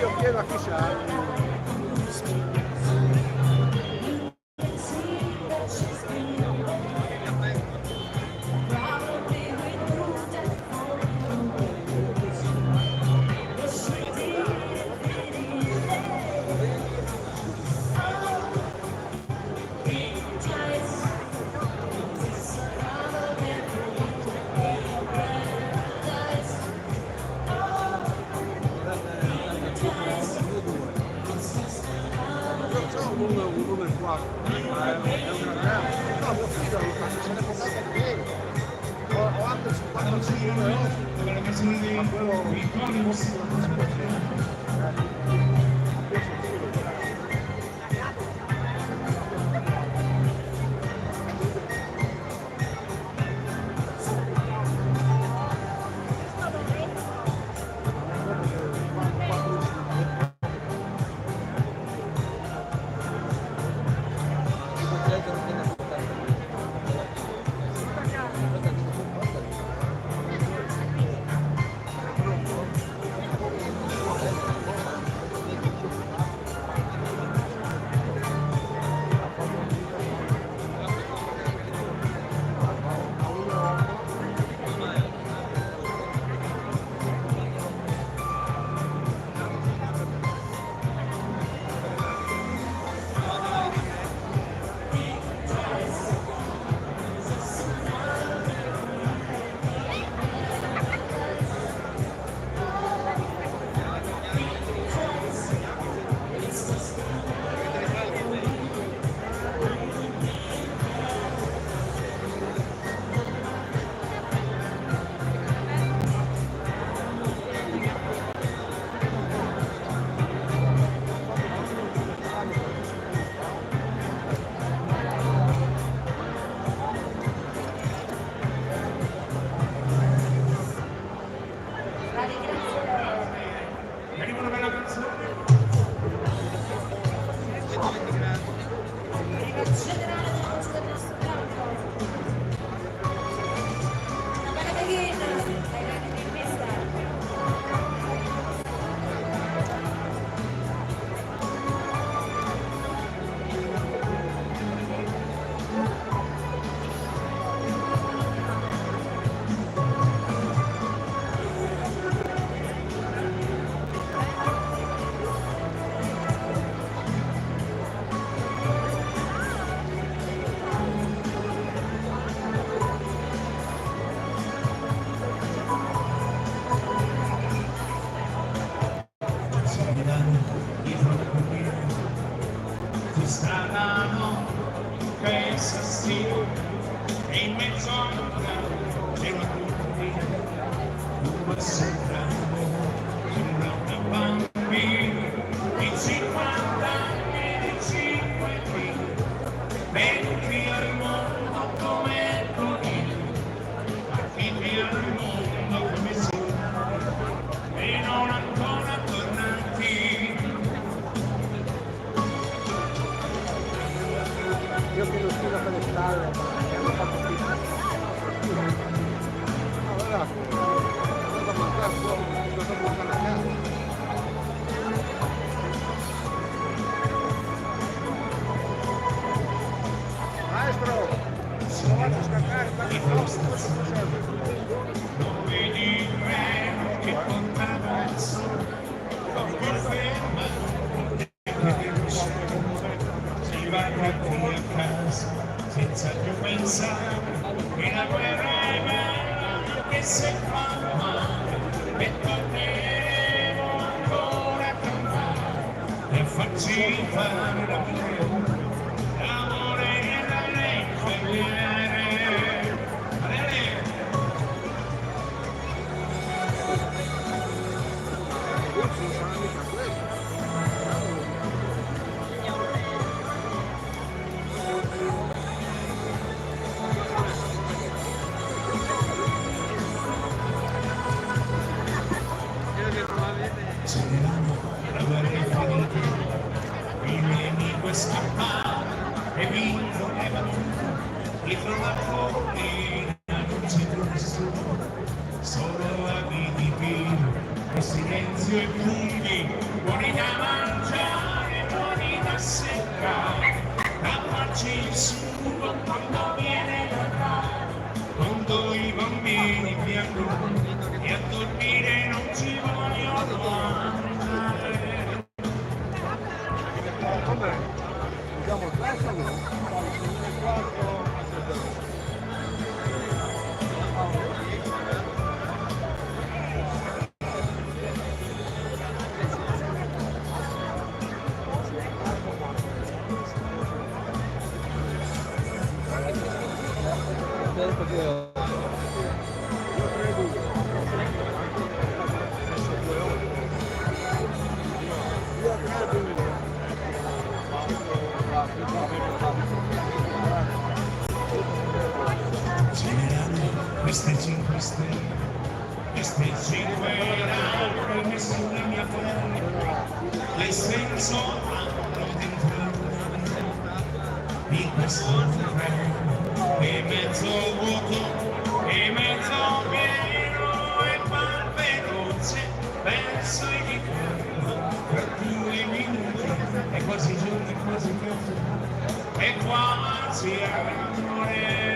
io chiedo a chi sa. Uno del 4 è una gara, no, mio figlio lo fa, se ne può andare bene, ho altri 55 euro, ma quello non si può fare. Io che lo scrivo per le spalle, mi hanno fatto schifo. No, guardate, cosa mangiare fuori, cosa portare a casa. Maestro, non vado a scattare, tanto cosa succede? Non vedi me che contrappenso, non conferma si va qui a casa senza più pensare che la guerra è bella che se fa male e torneremo ancora a cantare e farci fare l'amore e la legge. La guerra è finita, il nemico è scappato e vinto è battuto, dietro la collina non c'è più nessuno, solo la vita di Dio e si silenzio e funghi, buoni da mangiare, buoni da seccare, da farci il sugo quando viene Natale, quando i bambini piangono e a dormire non ci vogliono andare. Andiamo a casa, no? Queste 5 stelle, queste 5 lacrime sulla mia pelle, le senso altro dentro di questo treno, è mezzo vuoto, è mezzo pieno e va veloce verso il ritorno, per 2 minuti, è quasi giorno, è quasi più, è quasi amore.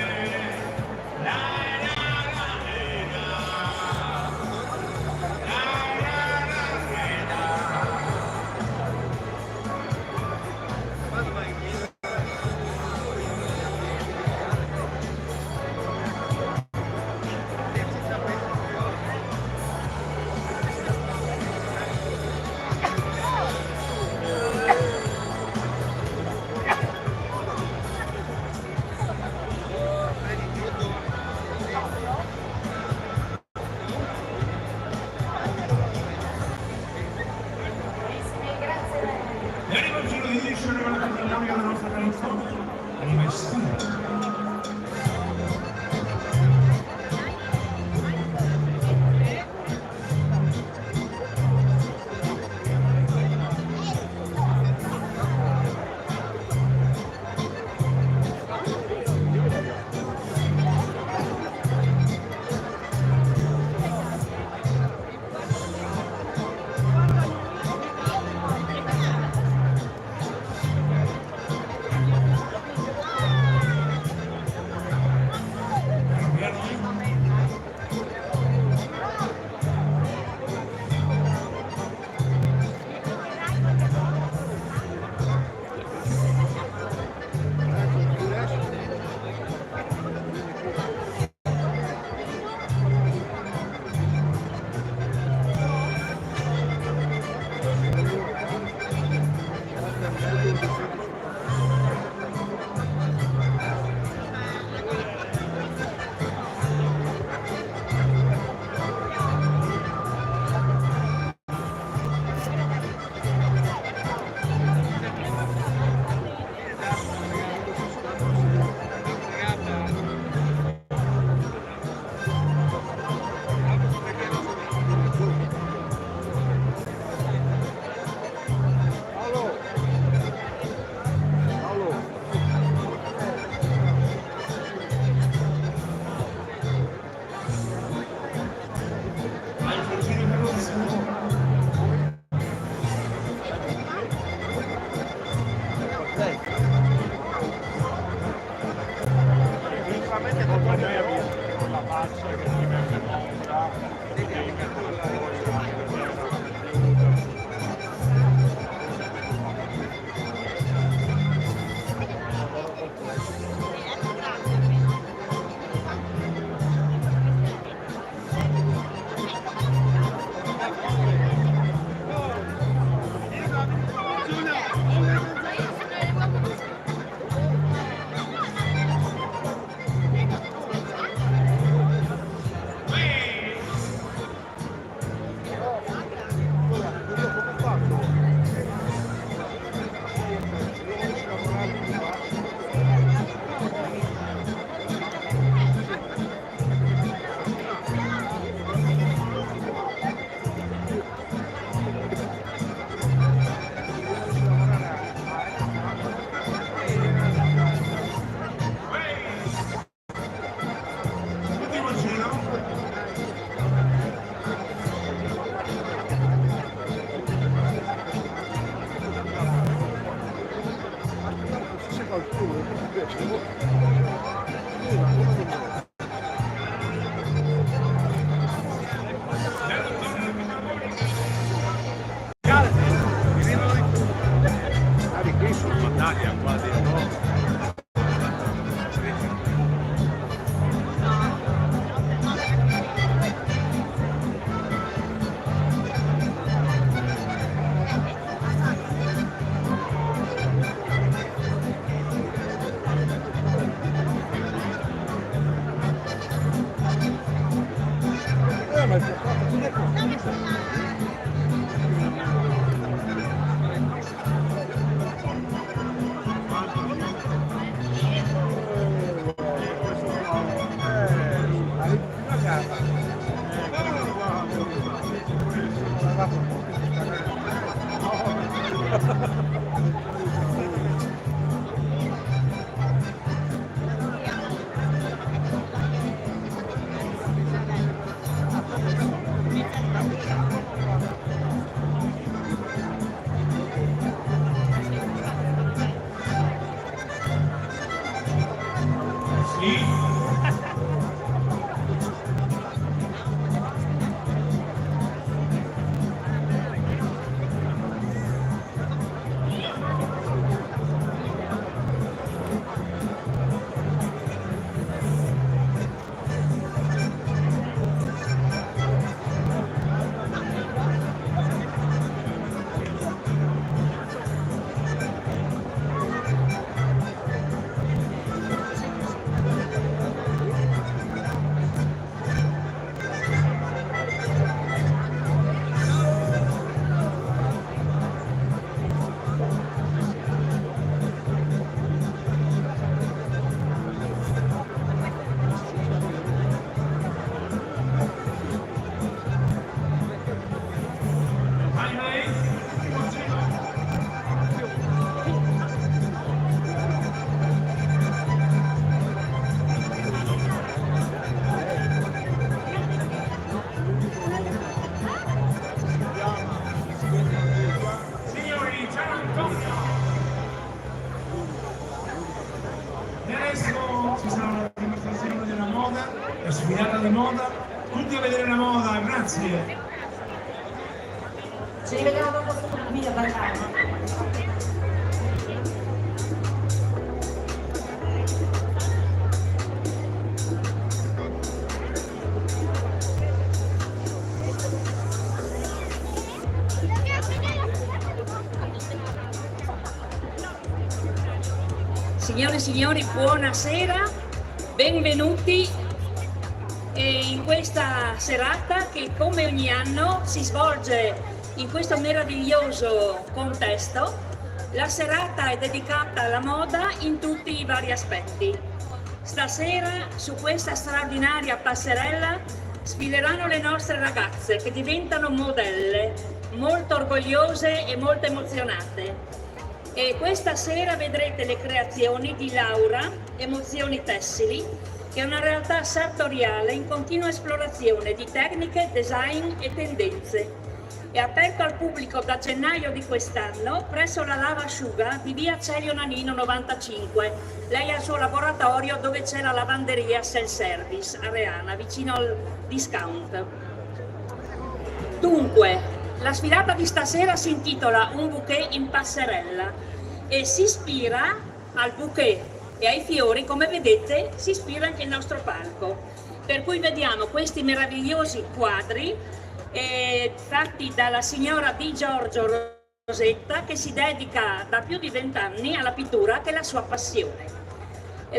Qui sono mandati a quasi a no. Ma la sfilata di moda, tutti a vedere la moda, grazie. Ci rivediamo dopo il video, baciamo. Signore e signori, buonasera, benvenuti in questa serata che come ogni anno si svolge in questo meraviglioso contesto. La serata è dedicata alla moda in tutti i vari aspetti. Stasera su questa straordinaria passerella sfileranno le nostre ragazze che diventano modelle, molto orgogliose e molto emozionate. E questa sera vedrete le creazioni di Laura, Emozioni Tessili, che è una realtà sartoriale in continua esplorazione di tecniche, design e tendenze. È aperto al pubblico da gennaio di quest'anno presso la Lava Asciuga di via Celio Nanino 95. Lei ha il suo laboratorio dove c'è la lavanderia self-service a Reana, vicino al discount. Dunque, la sfilata di stasera si intitola Un bouquet in passerella e si ispira al bouquet e ai fiori, come vedete, si ispira anche il nostro palco. Per cui vediamo questi meravigliosi quadri fatti dalla signora Di Giorgio Rosetta, che si dedica da più di 20 anni alla pittura, che è la sua passione.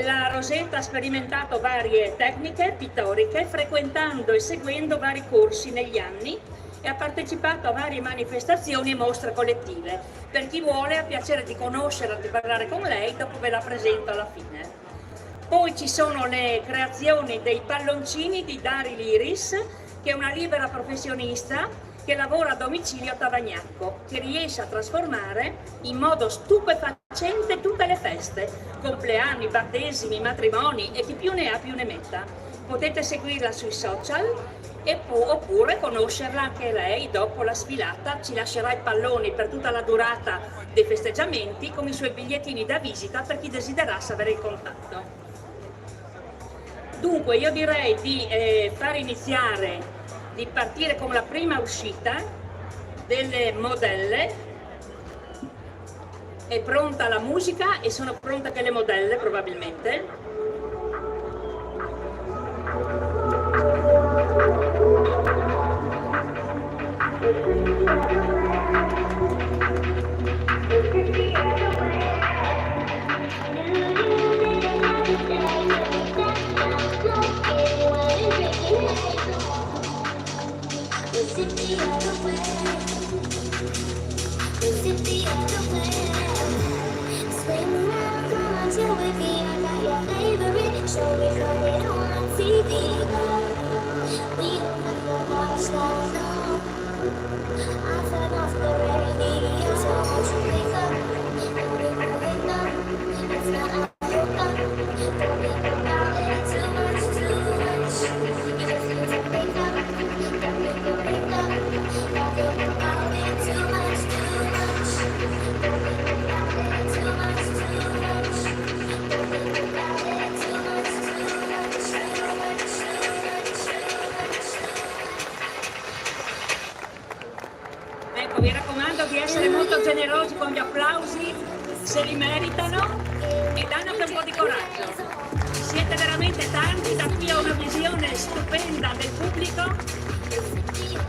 La Rosetta ha sperimentato varie tecniche pittoriche, frequentando e seguendo vari corsi negli anni, e ha partecipato a varie manifestazioni e mostre collettive. Per chi vuole ha piacere di conoscerla, di parlare con lei, dopo ve la presento alla fine. Poi ci sono le creazioni dei palloncini di Dari Liris, che è una libera professionista che lavora a domicilio a Tavagnacco, che riesce a trasformare in modo stupefacente tutte le feste, compleanni, battesimi, matrimoni e chi più ne ha più ne metta. Potete seguirla sui social oppure conoscerla anche lei dopo la sfilata. Ci lascerà i palloni per tutta la durata dei festeggiamenti con i suoi bigliettini da visita per chi desiderasse avere il contatto. Dunque io direi di di partire con la prima uscita delle modelle. È pronta la musica e sono pronte anche le modelle probabilmente. Vi raccomando di essere molto generosi con gli applausi, se li meritano, e danno anche un po' di coraggio. Siete veramente tanti, da qui ho una visione stupenda del pubblico.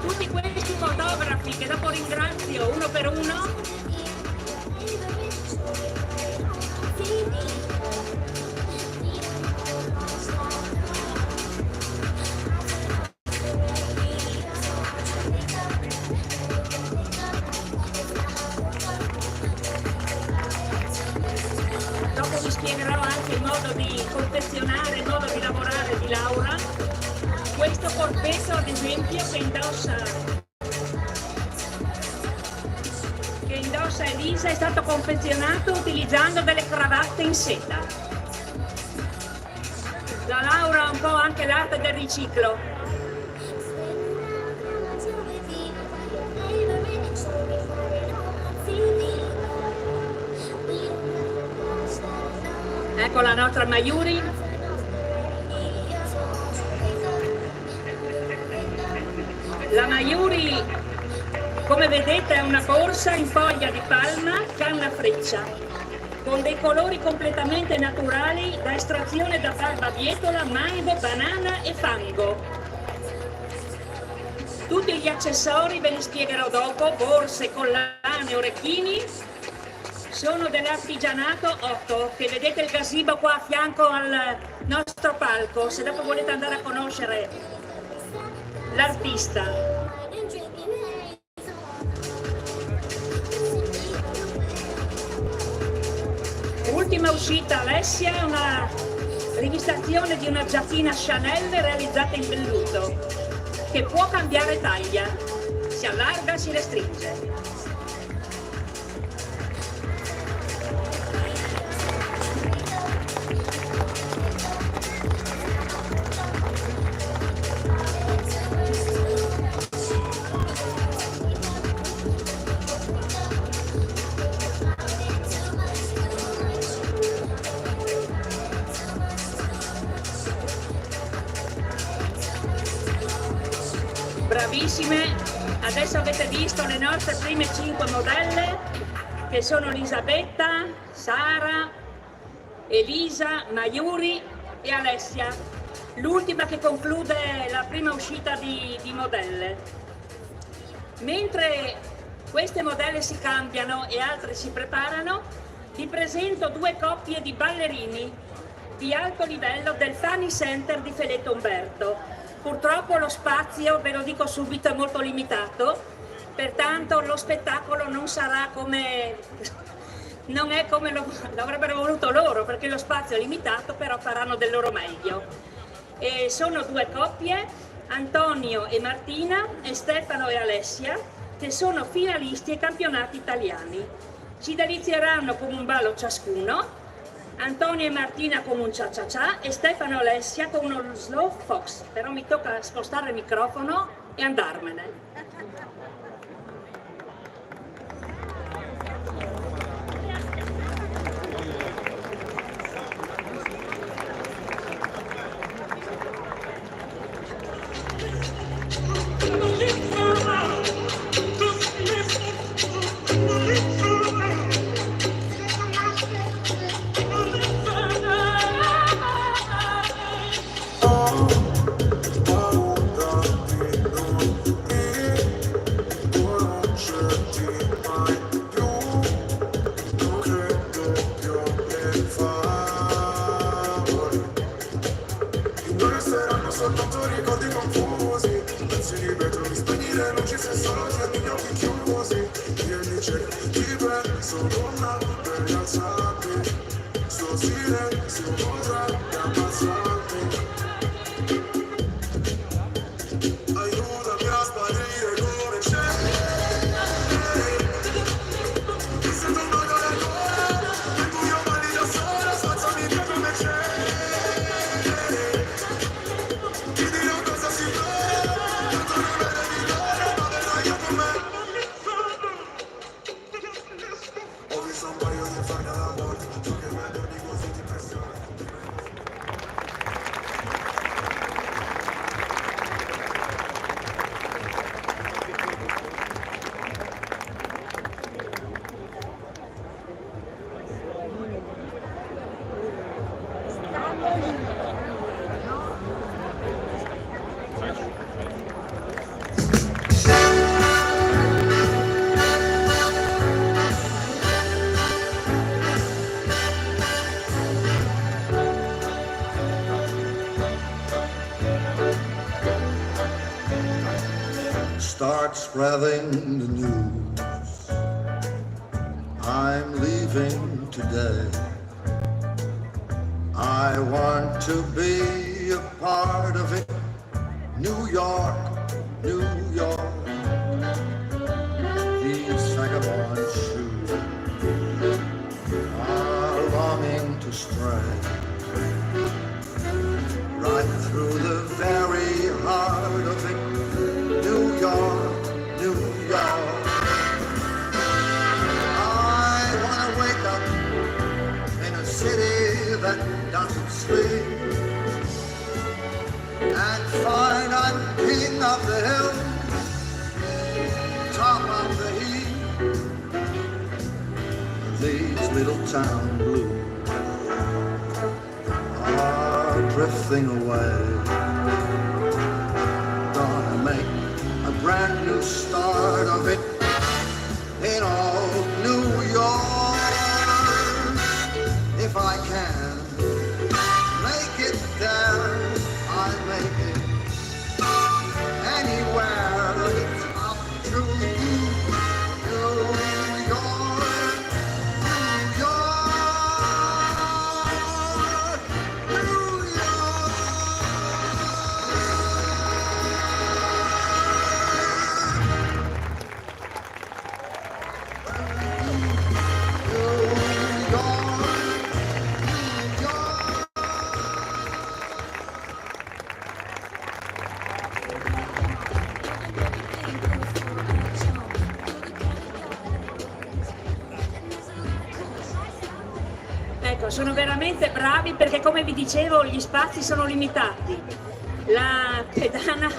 Tutti questi fotografi che dopo ringrazio uno per uno. Spiegherò anche il modo di confezionare, il modo di lavorare di Laura. Questo corpetto ad esempio che indossa Elisa è stato confezionato utilizzando delle cravatte in seta. Da Laura ha un po' anche l'arte del riciclo. Ecco la nostra Mayuri. La Mayuri, come vedete, è una borsa in foglia di palma che ha una freccia, con dei colori completamente naturali da estrazione da barbabietola, mango, banana e fango. Tutti gli accessori ve li spiegherò dopo, borse, collane, orecchini. Sono dell'artigianato 8, che vedete il gazebo qua a fianco al nostro palco, se dopo volete andare a conoscere l'artista. Ultima uscita Alessia è una rivistazione di una giaccina Chanel realizzata in velluto, che può cambiare taglia, si allarga e si restringe. Bravissime, adesso avete visto le nostre prime 5 modelle che sono Elisabetta, Sara, Elisa, Mayuri e Alessia, l'ultima che conclude la prima uscita di modelle. Mentre queste modelle si cambiano e altre si preparano, vi presento 2 coppie di ballerini di alto livello del Fanny Center di Feletto Umberto. Purtroppo lo spazio, ve lo dico subito, è molto limitato, pertanto lo spettacolo non sarà non è come lo avrebbero voluto loro, perché lo spazio è limitato, però faranno del loro meglio. E sono 2 coppie, Antonio e Martina, e Stefano e Alessia, che sono finalisti ai campionati italiani. Ci delizieranno con un ballo ciascuno Antonio e Martina con un cia cia cia e Stefano e Alessia con uno slow fox. Però mi tocca spostare il microfono e andarmene. Soltanto ricordi confusi, pensi di vetro mi spegnere, non ci sei solo, tieni gli occhi chiusi. Vieni cerca, ti penso, donna, per rialzarti. Sto silenzio potrebbe ammazzarti. Aiutami a sparire come c'è. Mi sento un nodo nel cuore, nel buio mani da sola, spazzami via come c'è. Start spreading the news. I'm leaving today. I want to be a part of it. New York, New York. These vagabond shoes are longing to stray right through the very heart of it. New York, New York. I wanna wake up in a city that doesn't sleep and find I'm king of the hill, top of the heap. These little town blues are drifting away. Gonna make a brand new start of it in old New York. If I can make it there, I'll make it anywhere. It's up to you, New York, New York, New York. Ecco, sono veramente bravi perché come vi dicevo gli spazi sono limitati. La pedana,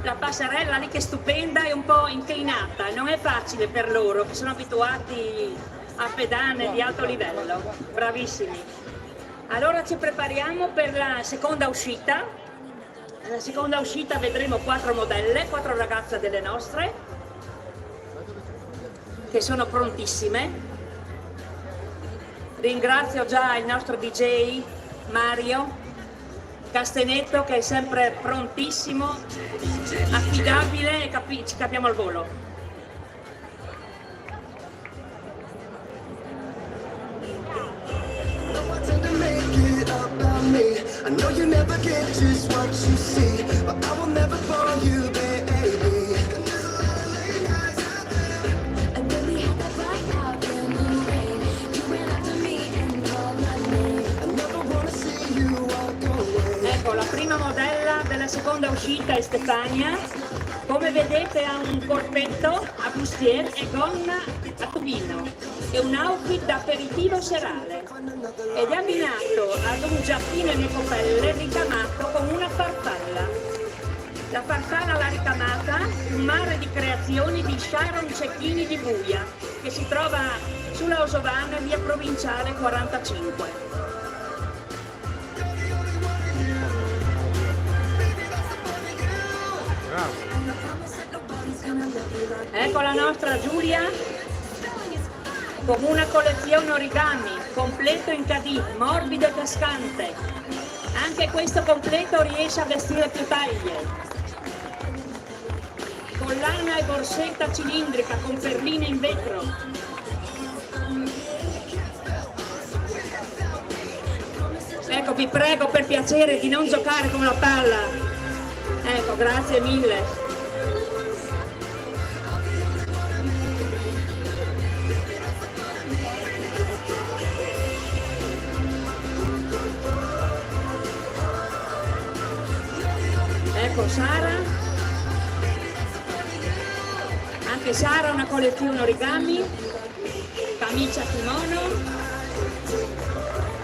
la passerella lì che è stupenda è un po' inclinata, non è facile per loro che sono abituati a pedane di alto livello. Bravissimi. Allora ci prepariamo per la seconda uscita. Nella seconda uscita vedremo 4 modelle, 4 ragazze delle nostre che sono prontissime. Ringrazio già il nostro DJ Mario Castenetto che è sempre prontissimo, affidabile e ci capiamo al volo. I know you never get just what you see, but I will never bore you, baby. And there's a lot of late nights out there. And then we had that blackout in the rain. You ran after me and called my name. seconda uscita è Stefania. Come vedete ha un corpetto a bustier e gonna a tubino e un outfit da aperitivo serale ed è abbinato ad un giappino in ecopelle ricamato con una farfalla. La farfalla l'ha ricamata un mare di creazioni di Sharon Cecchini di Buia che si trova sulla Osovana, via Provinciale 45. Ecco la nostra Giulia con una collezione origami, completo in cadì, morbido e cascante. Anche questo completo riesce a vestire più taglie. Collana e borsetta cilindrica con perline in vetro. Ecco, vi prego per piacere di non giocare con la palla. Ecco, grazie mille. Ecco Sara, anche Sara ha una collezione origami, camicia kimono,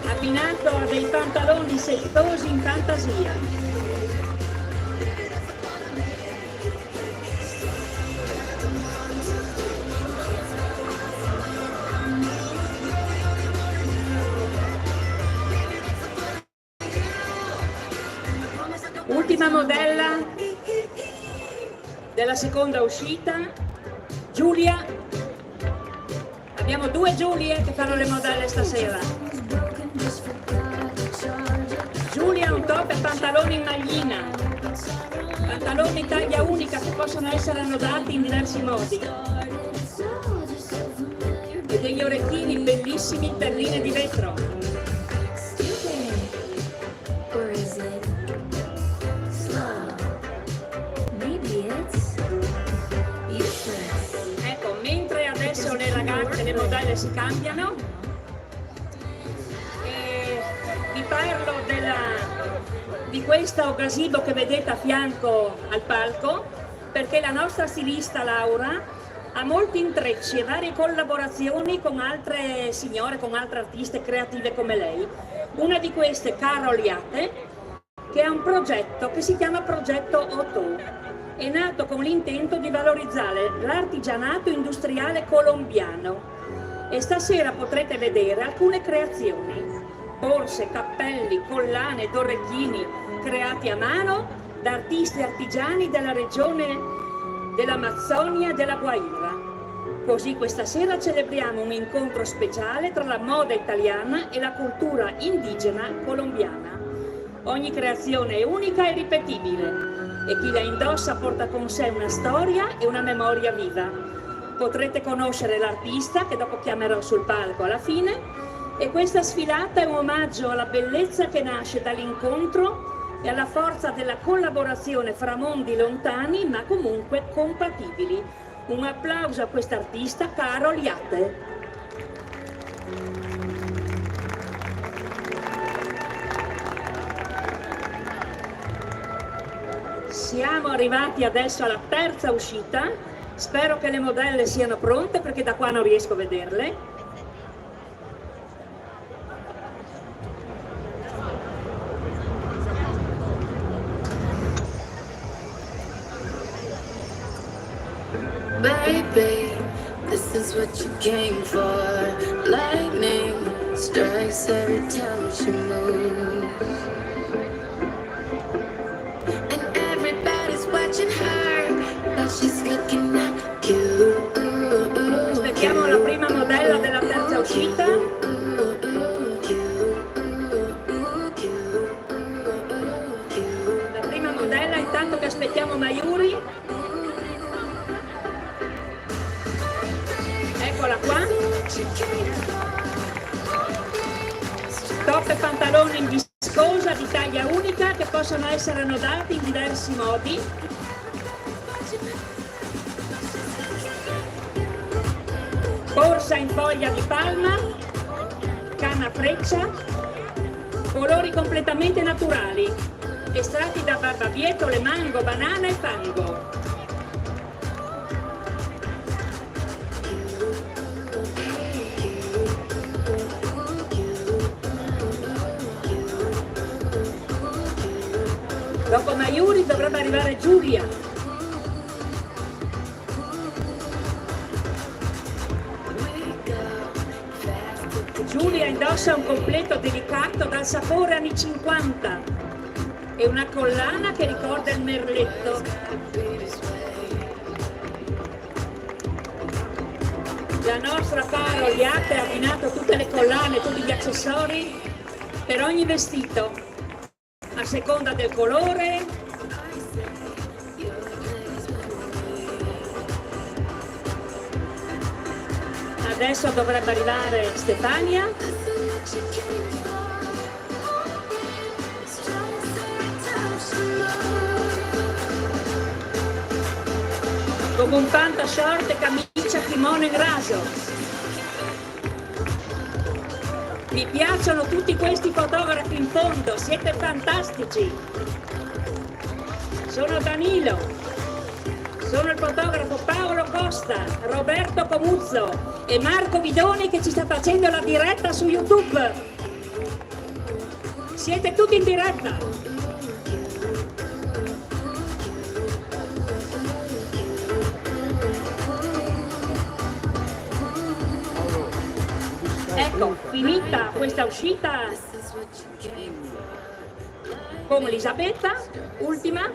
abbinato a dei pantaloni settosi in fantasia. Ultima modella della seconda uscita, Giulia. Abbiamo due Giulie che fanno le modelle stasera. Giulia ha un top e pantaloni in maglina, pantaloni taglia unica che possono essere annodati in diversi modi e degli orecchini bellissimi in perline di vetro. Ecco, mentre adesso le ragazze, le modelle si cambiano, vi parlo di questo gazebo che vedete a fianco al palco, perché la nostra stilista Laura ha molti intrecci e varie collaborazioni con altre signore, con altre artiste creative come lei. Una di queste, Carol Iate, che ha un progetto che si chiama Progetto Otto. È nato con l'intento di valorizzare l'artigianato industriale colombiano e stasera potrete vedere alcune creazioni, borse, cappelli, collane ed orecchini creati a mano da artisti artigiani della regione dell'Amazzonia e della Guaira. Così questa sera celebriamo un incontro speciale tra la moda italiana e la cultura indigena colombiana. Ogni creazione è unica e ripetibile e chi la indossa porta con sé una storia e una memoria viva. Potrete conoscere l'artista che dopo chiamerò sul palco alla fine e questa sfilata è un omaggio alla bellezza che nasce dall'incontro e alla forza della collaborazione fra mondi lontani ma comunque compatibili. Un applauso a quest'artista Carol Iate. Siamo arrivati adesso alla terza uscita, spero che le modelle siano pronte perché da qua non riesco a vederle. Baby, this is what you came for. Lightning strikes every time she moves. Aspettiamo la prima modella della terza uscita. La prima modella intanto che aspettiamo Mayuri. Eccola qua. Top e pantaloni in viscosa di taglia unica che possono essere annodati in diversi modi. Borsa in foglia di palma, canna freccia, colori completamente naturali, estratti da barbabietole, mango, banana e fango. Dopo Maiuri dovrebbe arrivare Giulia. Giulia indossa un completo delicato dal sapore anni 50 e una collana che ricorda il merletto. La nostra Carol ha abbinato tutte le collane, tutti gli accessori per ogni vestito, a seconda del colore. Adesso dovrebbe arrivare Stefania. Con un panta short e camicia kimono in raso. Mi piacciono tutti questi fotografi in fondo, siete fantastici. Sono Danilo, sono il fotografo Paolo Costa, Roberto Comuzzo e Marco Vidoni che ci sta facendo la diretta su YouTube. Siete tutti in diretta. Ecco, finita questa uscita con Elisabetta, ultima.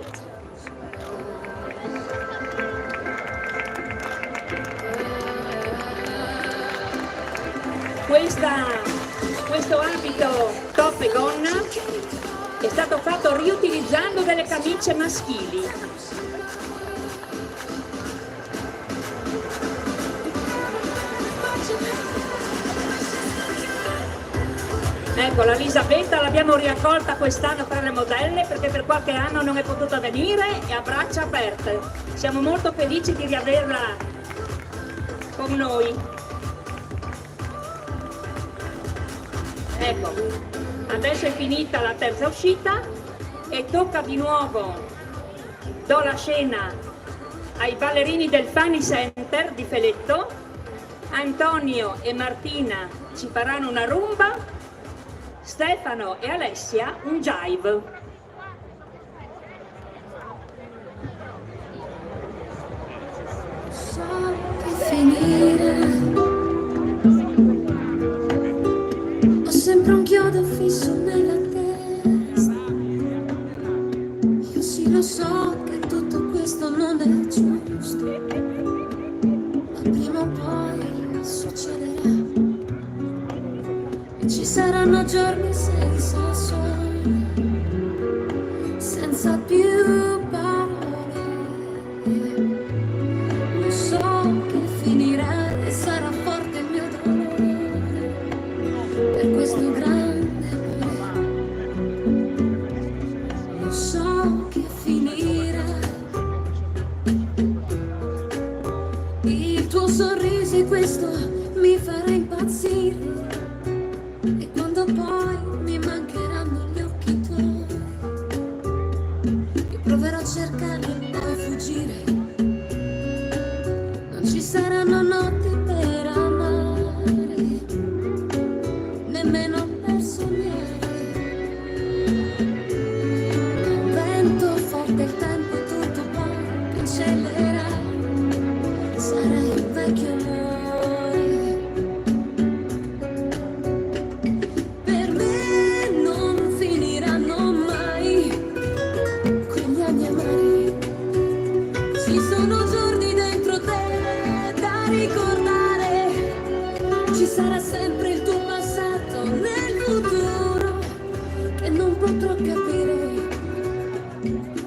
Questo abito top e gonna è stato fatto riutilizzando delle camicie maschili. Ecco, la Elisabetta l'abbiamo riaccolta quest'anno tra le modelle perché per qualche anno non è potuta venire e a braccia aperte. Siamo molto felici di riaverla con noi. Ecco, adesso è finita la terza uscita e tocca di nuovo, do la scena ai ballerini del Fani Center di Feletto. Antonio e Martina ci faranno una rumba, Stefano e Alessia un jive. So che finire. Ho sempre un chiodo fisso nella testa. Io sì lo so che tutto questo non è giusto, ma prima o poi succederà. Ci saranno giorni senza sole, senza più parole. Lo so che finirà e sarà forte il mio dolore per questo grande amore. Lo so che finirà. Il tuo sorriso, questo mi farà impazzire. E quando poi mi mancheranno gli occhi tuoi, io proverò a cercarli e poi fuggire. Non ci saranno notti per amare, nemmeno per sognare. Un vento forte, il tempo e tutto poi cancellerà. Sarai un vecchio amore. Sarà sempre il tuo passato nel futuro che non potrò capire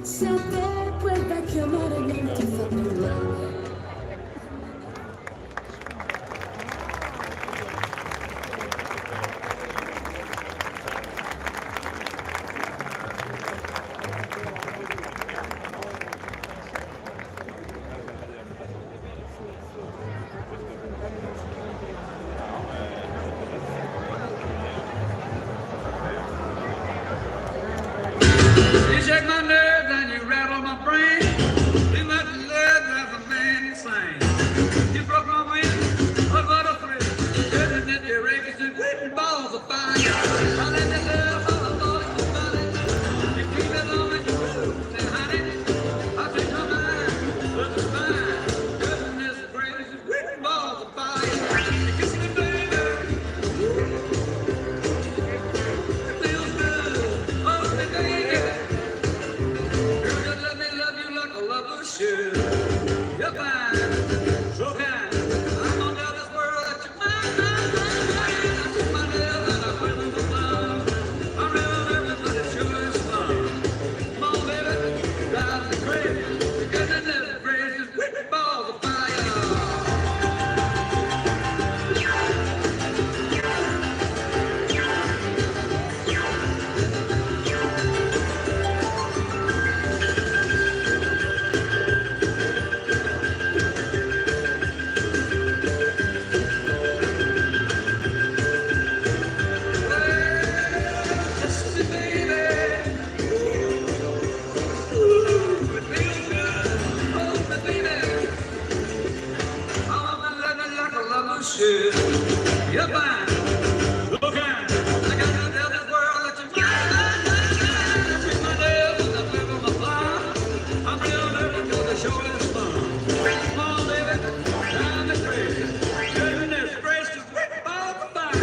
se a te quel vecchio amore non ti fa più male. shit. You're fine. Look out. I got to tell this world that you're mine. Take my nails, I flip on my fly. I'm still living for the show and fun. Come on, baby, time to crazy. Goodness gracious, all the fire.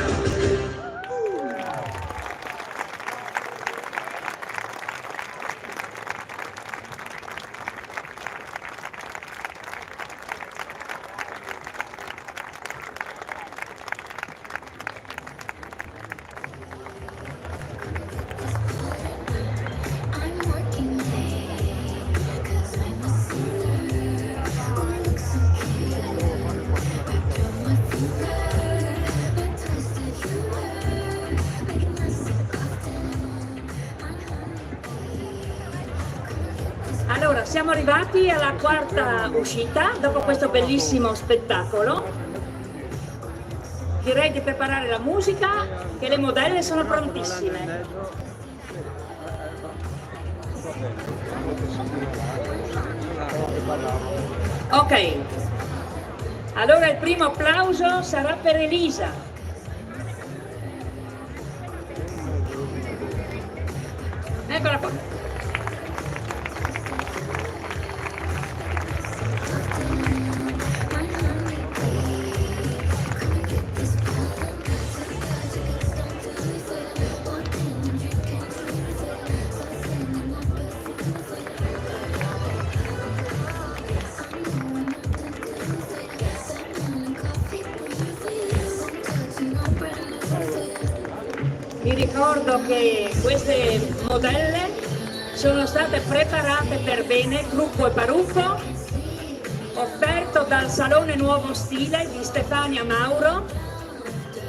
I'm working late, 'cause I'm a sinner. Oh, I look so cute. Wrapped around my finger, my twisted humor, making myself often. Allora, siamo arrivati alla quarta uscita dopo questo bellissimo spettacolo. Direi di preparare la musica, che le modelle sono prontissime. Ok, allora il primo applauso sarà per Elisa. Eccola qua. Vi ricordo che queste modelle sono state preparate per bene, trucco e parrucco, offerto dal Salone Nuovo Stile di Stefania Mauro,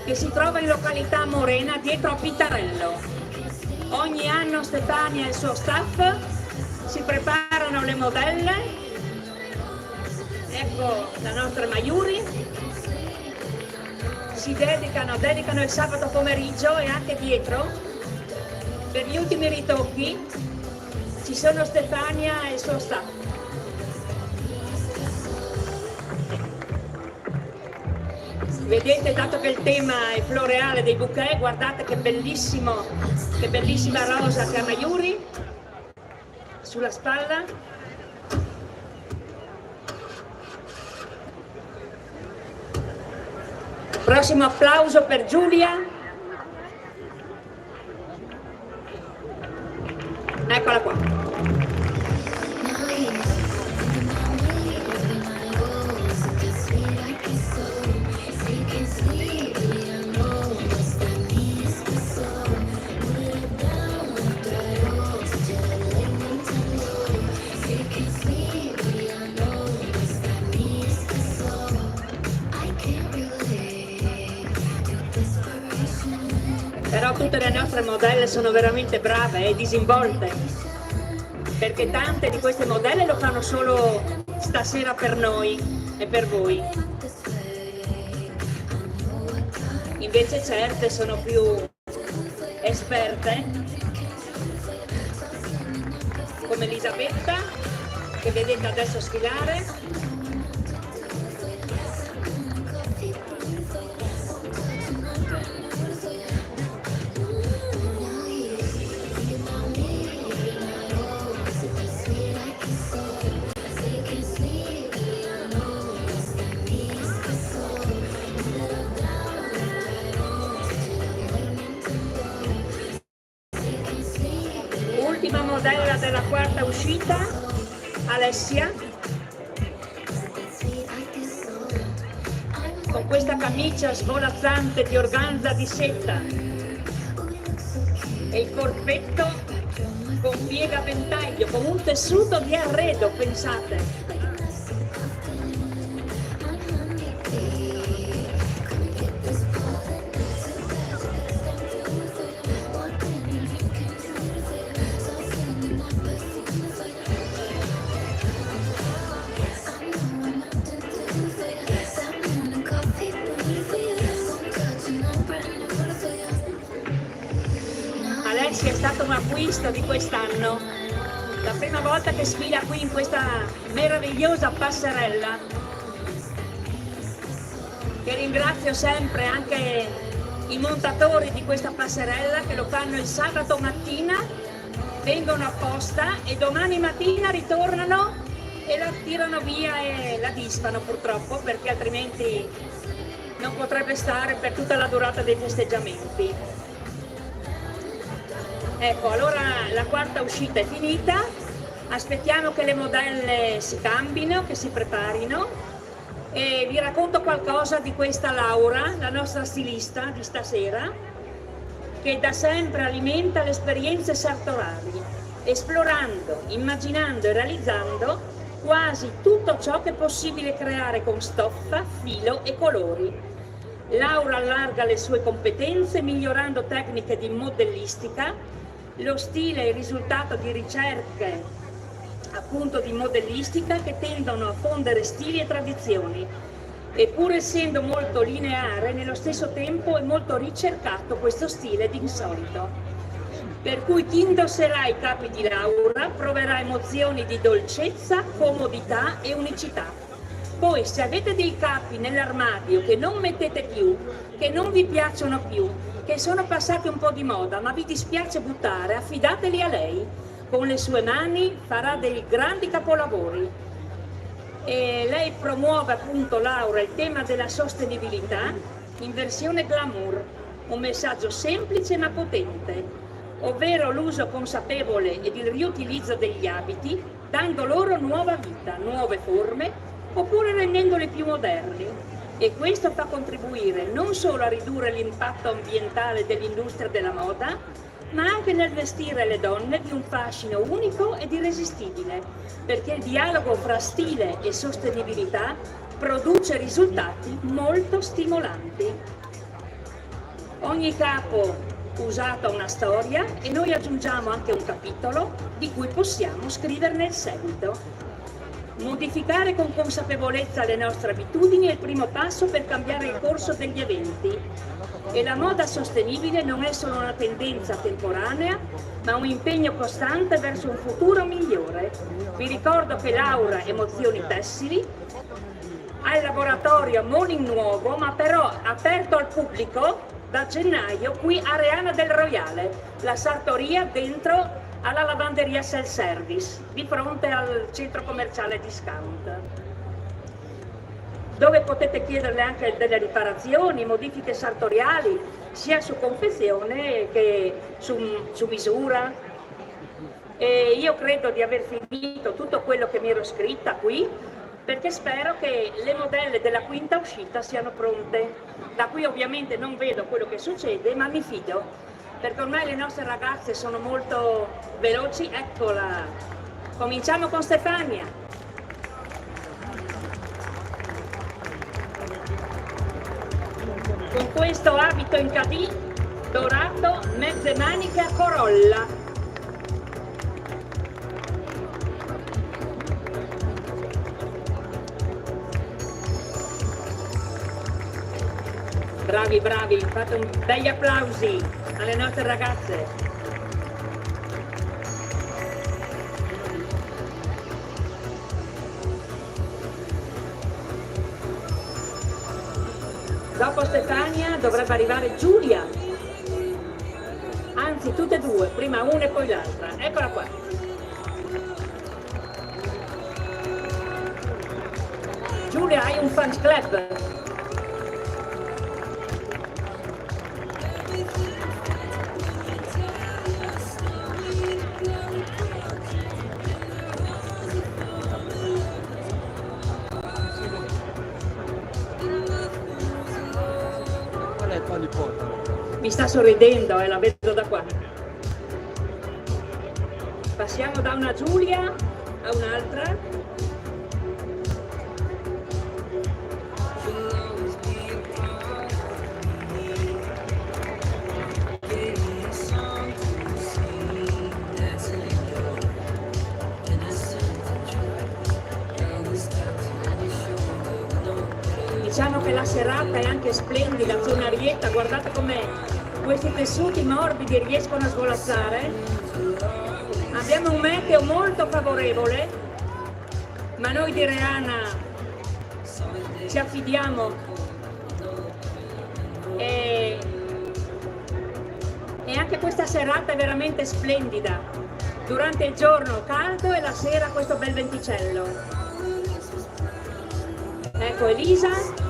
che si trova in località Morena, dietro a Pittarello. Ogni anno Stefania e il suo staff si preparano le modelle. Ecco la nostra Mayuri. Si dedicano il sabato pomeriggio, e anche dietro per gli ultimi ritocchi ci sono Stefania e il suo staff. Vedete, dato che il tema è floreale dei bouquet, guardate che bellissima rosa che ha Mayuri sulla spalla. Prossimo applauso per Giulia. Eccola qua. Però tutte le nostre modelle sono veramente brave e disinvolte, perché tante di queste modelle lo fanno solo stasera per noi e per voi. Invece certe sono più esperte, come Elisabetta, che vedete adesso sfilare. Ultima modella della quarta uscita, Alessia, con questa camicia svolazzante di organza di seta e il corpetto con piega a ventaglio, con un tessuto di arredo, pensate. Alessia è stato un acquisto di quest'anno, la prima volta che sfila qui in questa meravigliosa passerella. che ringrazio sempre anche i montatori di questa passerella che lo fanno il sabato mattina, vengono apposta e domani mattina ritornano e la tirano via e la disfano purtroppo, perché altrimenti non potrebbe stare per tutta la durata dei festeggiamenti. Ecco, allora la quarta uscita è finita, aspettiamo che le modelle si cambino, che si preparino, e vi racconto qualcosa di questa Laura, la nostra stilista di stasera, che da sempre alimenta le esperienze sartorali, esplorando, immaginando e realizzando quasi tutto ciò che è possibile creare con stoffa, filo e colori. Laura allarga le sue competenze migliorando tecniche di modellistica. Lo stile è il risultato di ricerche appunto di modellistica che tendono a fondere stili e tradizioni, e pur essendo molto lineare, nello stesso tempo è molto ricercato questo stile di insolito. Per cui chi indosserà i capi di Laura proverà emozioni di dolcezza, comodità e unicità. Poi se avete dei capi nell'armadio che non mettete più, che non vi piacciono più, che sono passati un po' di moda, ma vi dispiace buttare, affidateli a lei. Con le sue mani farà dei grandi capolavori. E lei promuove appunto, Laura, il tema della sostenibilità in versione glamour, un messaggio semplice ma potente, ovvero l'uso consapevole ed il riutilizzo degli abiti, dando loro nuova vita, nuove forme, oppure rendendoli più moderni. E questo fa contribuire non solo a ridurre l'impatto ambientale dell'industria della moda, ma anche nel vestire le donne di un fascino unico ed irresistibile, perché il dialogo fra stile e sostenibilità produce risultati molto stimolanti. Ogni capo usato ha una storia e noi aggiungiamo anche un capitolo di cui possiamo scriverne il seguito. Modificare con consapevolezza le nostre abitudini è il primo passo per cambiare il corso degli eventi. E la moda sostenibile non è solo una tendenza temporanea, ma un impegno costante verso un futuro migliore. Vi ricordo che Laura Emozioni Tessili ha il laboratorio Morning Nuovo, ma però aperto al pubblico da gennaio qui a Reana del Royale, la sartoria dentro alla lavanderia Self Service, di fronte al centro commerciale Discount, dove potete chiederle anche delle riparazioni, modifiche sartoriali, sia su confezione che su misura. E io credo di aver finito tutto quello che mi ero scritta qui, perché spero che le modelle della quinta uscita siano pronte. Da qui ovviamente non vedo quello che succede, ma mi fido, perché ormai le nostre ragazze sono molto veloci. Eccola! Cominciamo con Stefania. Con questo abito in cadì dorato, mezze maniche a corolla. Bravi, bravi, fate begli applausi alle nostre ragazze. Dopo Stefania dovrebbe arrivare Giulia, anzi tutte e due, prima una e poi l'altra. Eccola qua. Giulia, hai un fans club? Mi sta sorridendo, la vedo da qua. Passiamo da una Giulia a un'altra. Diciamo che la serata è anche splendida, c'è un'arietta, guardate come questi tessuti morbidi riescono a svolazzare. Abbiamo un meteo molto favorevole, ma noi di Reana ci affidiamo E anche questa serata è veramente splendida. Durante il giorno caldo e la sera questo bel venticello. Ecco Elisa.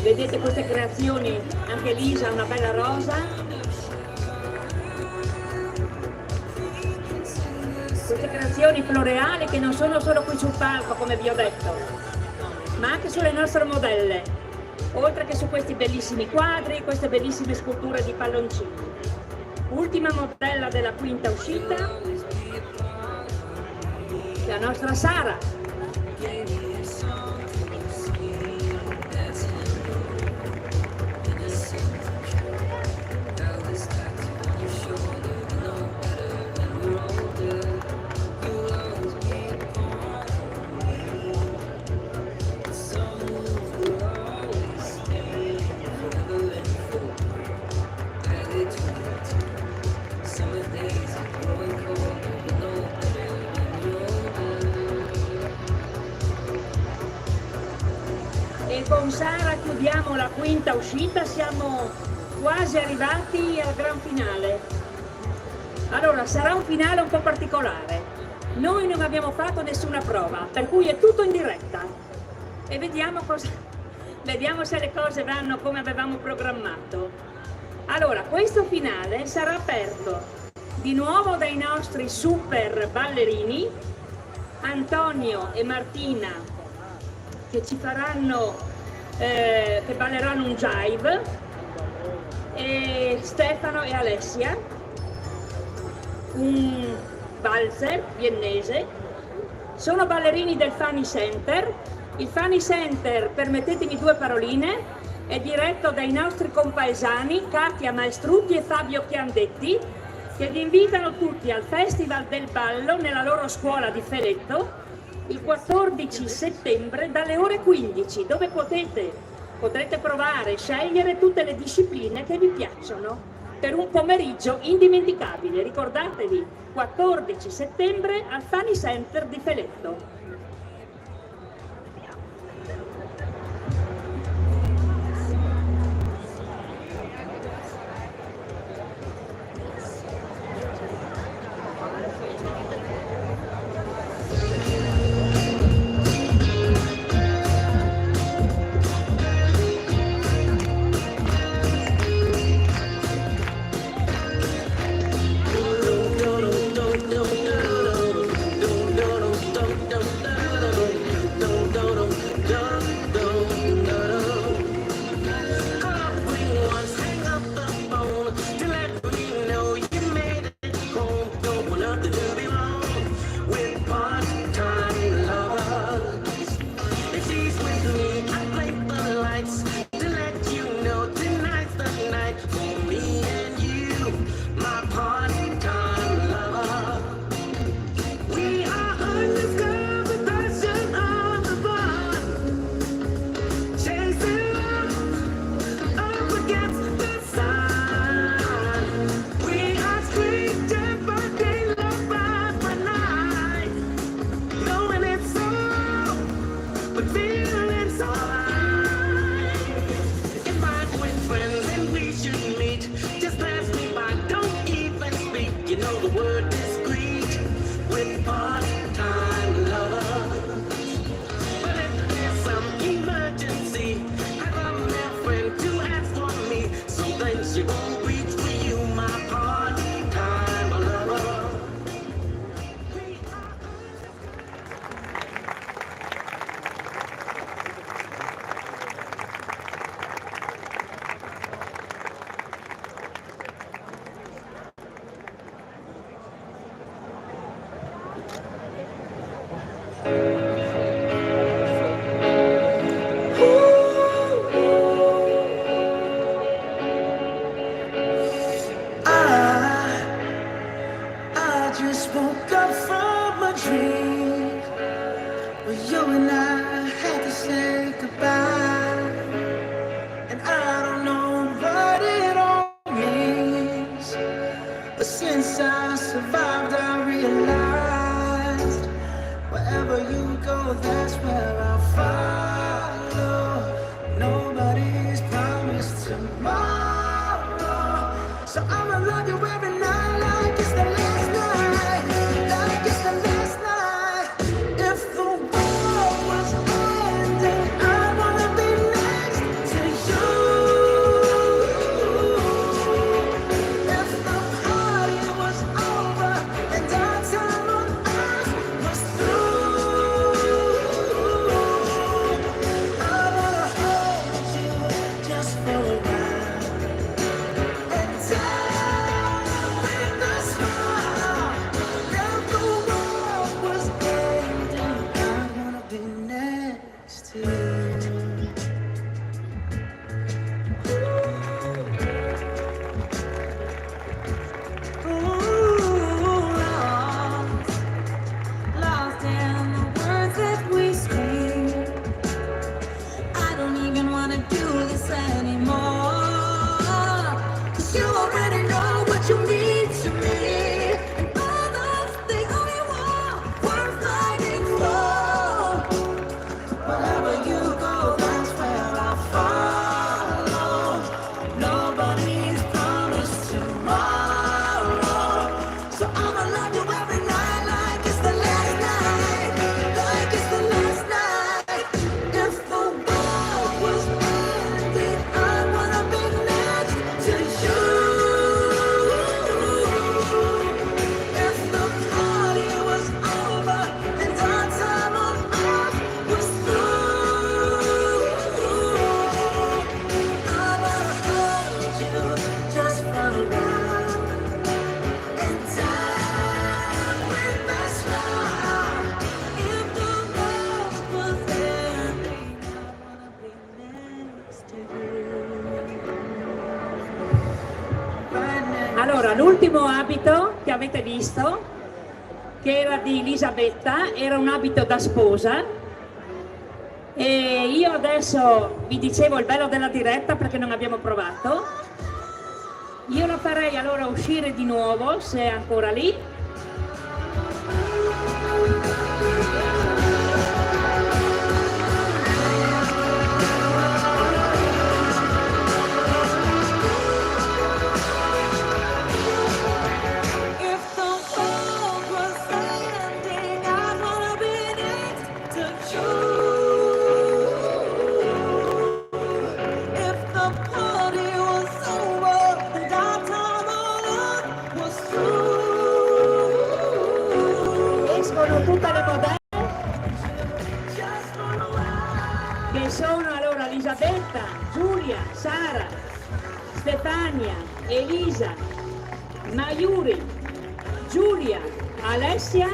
Vedete queste creazioni, anche Lisa, una bella rosa. Queste creazioni floreali che non sono solo qui sul palco, come vi ho detto, ma anche sulle nostre modelle, oltre che su questi bellissimi quadri, queste bellissime sculture di palloncini. Ultima modella della quinta uscita, la nostra Sara. E con Sara chiudiamo la quinta uscita, siamo quasi arrivati al gran finale. Allora, sarà un finale un po' particolare. Noi non abbiamo fatto nessuna prova, per cui è tutto in diretta. E vediamo se le cose vanno come avevamo programmato. Allora, questo finale sarà aperto di nuovo dai nostri super ballerini, Antonio e Martina, che ci faranno, che balleranno un jive, e Stefano e Alessia, un valzer viennese. Sono ballerini del Fani Center. Il Fani Center, permettetemi due paroline, è diretto dai nostri compaesani Katia Maestrutti e Fabio Chiandetti, che vi invitano tutti al Festival del Ballo nella loro scuola di Feletto il 14 settembre dalle ore 15, dove potrete provare e scegliere tutte le discipline che vi piacciono per un pomeriggio indimenticabile. Ricordatevi, 14 settembre al Fani Center di Feletto. next to you. Lost in the words that we speak. I don't even wanna do this anymore. 'Cause you already know what you mean to me. And all those things we were worth fighting for. Wherever you go, that's where I'll follow. Nobody's promised tomorrow. So I'ma love you every night like it's the last night. Like it's the last night. If the world was ending, I wanna be next to you. If the party was over and our time on earth was through, I wanna hold you just for a while. And time went by slow. If the world was ending, I wanna be next to you. Right next. Allora, l'ultimo abito che avete visto, che era di Elisabetta, era un abito da sposa. E io adesso vi dicevo il bello della diretta perché non abbiamo provato. Io la farei allora uscire di nuovo, se è ancora lì. If the world was ending, I wanna be next to you. If the party was over and our time on earth was through, Escono tutte le modelle just for a while. che sono allora Elisabetta, Giulia, Sara, Stefania, Elisa, Mayuri, Giulia, Alessia,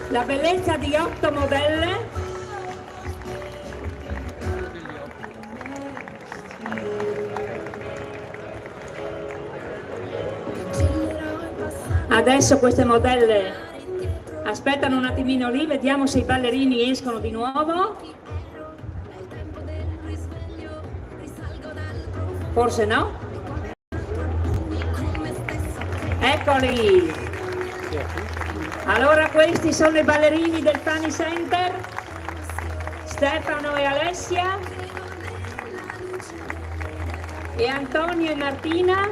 la bellezza di 8 modelle. Adesso queste modelle aspettano un attimino lì, vediamo se i ballerini escono di nuovo. Forse no? Eccoli! Allora questi sono i ballerini del Fani Center, Stefano e Alessia, e Antonio e Martina.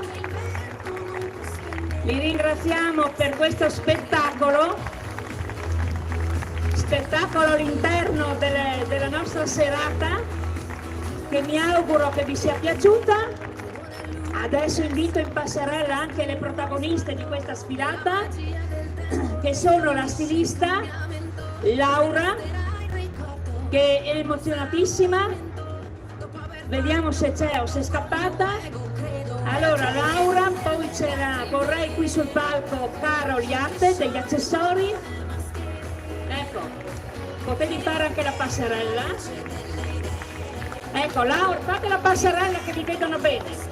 Li ringraziamo per questo spettacolo all'interno della nostra serata, che mi auguro che vi sia piaciuta. Adesso invito in passerella anche le protagoniste di questa sfilata, che sono la stilista Laura, che è emozionatissima. Vediamo se c'è o se è scappata. Allora Laura, poi vorrei qui sul palco Carol Iatte degli accessori. Ecco, potevi fare anche la passerella. Ecco Laura, fate la passerella che vi vedono bene.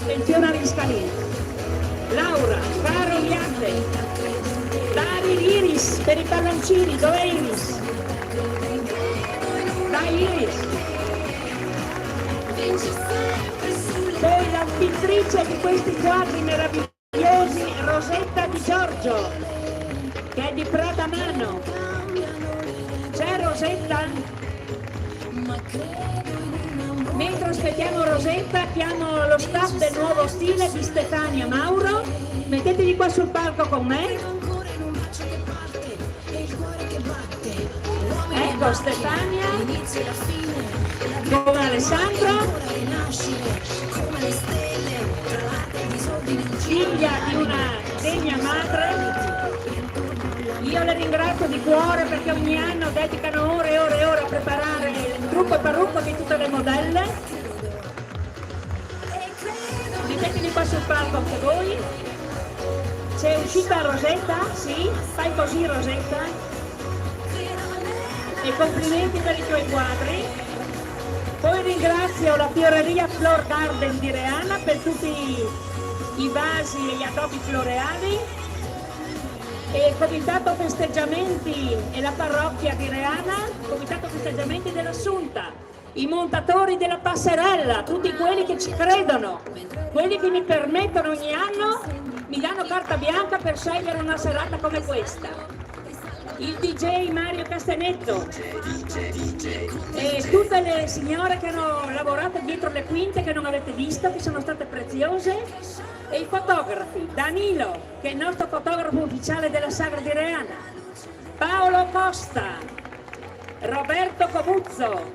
Attenzione agli scalini. Laura, Carol Iatte, Dari Iris per i palloncini, dov'è Iris? Dai Iris. Poi la pittrice di questi quadri meravigliosi, Rosetta Di Giorgio, che è di Pradamano. C'è Rosetta? Mentre aspettiamo Rosetta, chiamo lo staff del Nuovo Stile di Stefania Mauro. Mettetevi qua sul palco con me. Ecco Stefania con Alessandro, figlia di una degna madre. Io le ringrazio di cuore perché ogni anno dedicano ore e ore e ore a preparare il trucco e parrucco di tutte le modelle. Mettetevi qua sul palco anche voi. C'è uscita Rosetta? Sì? Fai così Rosetta? E complimenti per i tuoi quadri. Poi ringrazio la fioreria Flor Garden di Reana per tutti i vasi e gli addobbi floreali, e il Comitato Festeggiamenti e la parrocchia di Reana, Comitato Festeggiamenti dell'Assunta, i montatori della passerella, tutti quelli che ci credono, quelli che mi permettono ogni anno, mi danno carta bianca per scegliere una serata come questa. Il DJ Mario Castanetto e tutte le signore che hanno lavorato dietro le quinte, che non avete visto, che sono state preziose, e i fotografi, Danilo, che è il nostro fotografo ufficiale della Sagra di Reana, Paolo Costa, Roberto Cobuzzo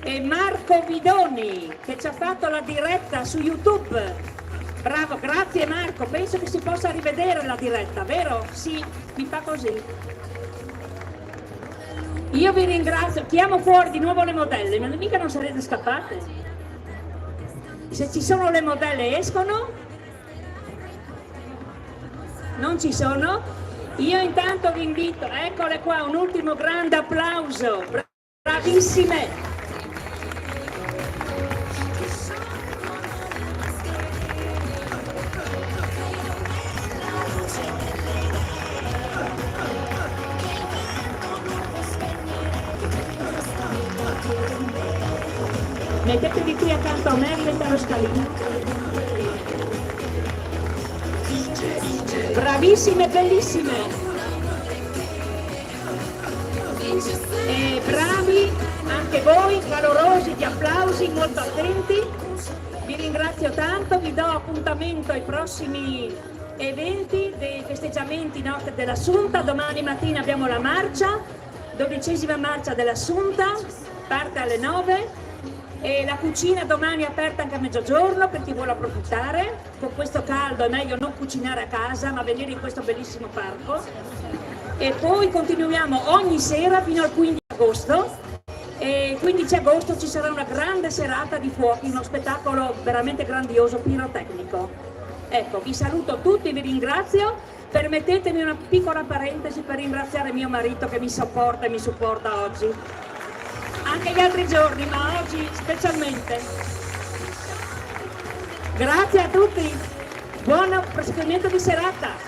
e Marco Vidoni, che ci ha fatto la diretta su YouTube. Bravo, grazie Marco, penso che si possa rivedere la diretta, vero? Sì, mi fa così. Io vi ringrazio, chiamo fuori di nuovo le modelle, ma mica non sarete scappate. Se ci sono le modelle escono? Non ci sono? Io intanto vi invito, eccole qua, un ultimo grande applauso, bravissime! Mettetevi qui accanto a me, diventa lo scalino. Bravissime, bellissime. E bravi anche voi, calorosi di applausi, molto attenti. Vi ringrazio tanto, vi do appuntamento ai prossimi eventi dei festeggiamenti Notte dell'Assunta. Domani mattina abbiamo la marcia, 12ª marcia dell'Assunta, parte alle 9. E la cucina domani è aperta anche a mezzogiorno per chi vuole approfittare. Con questo caldo è meglio non cucinare a casa ma venire in questo bellissimo parco. E poi continuiamo ogni sera fino al 15 agosto. E il 15 agosto ci sarà una grande serata di fuochi, uno spettacolo veramente grandioso pirotecnico. Ecco, vi saluto tutti, vi ringrazio. Permettetemi una piccola parentesi per ringraziare mio marito che mi sopporta e mi supporta oggi. Anche gli altri giorni, ma oggi specialmente. Grazie a tutti, buon proseguimento di serata.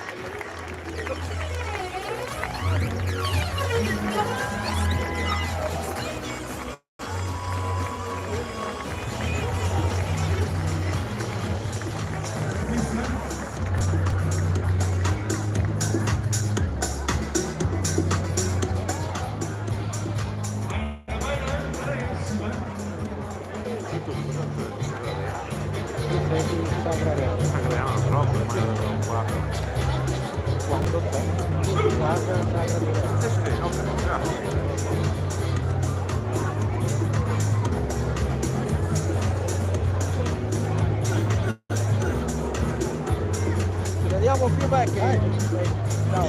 Vediamo più vecchie. Ciao.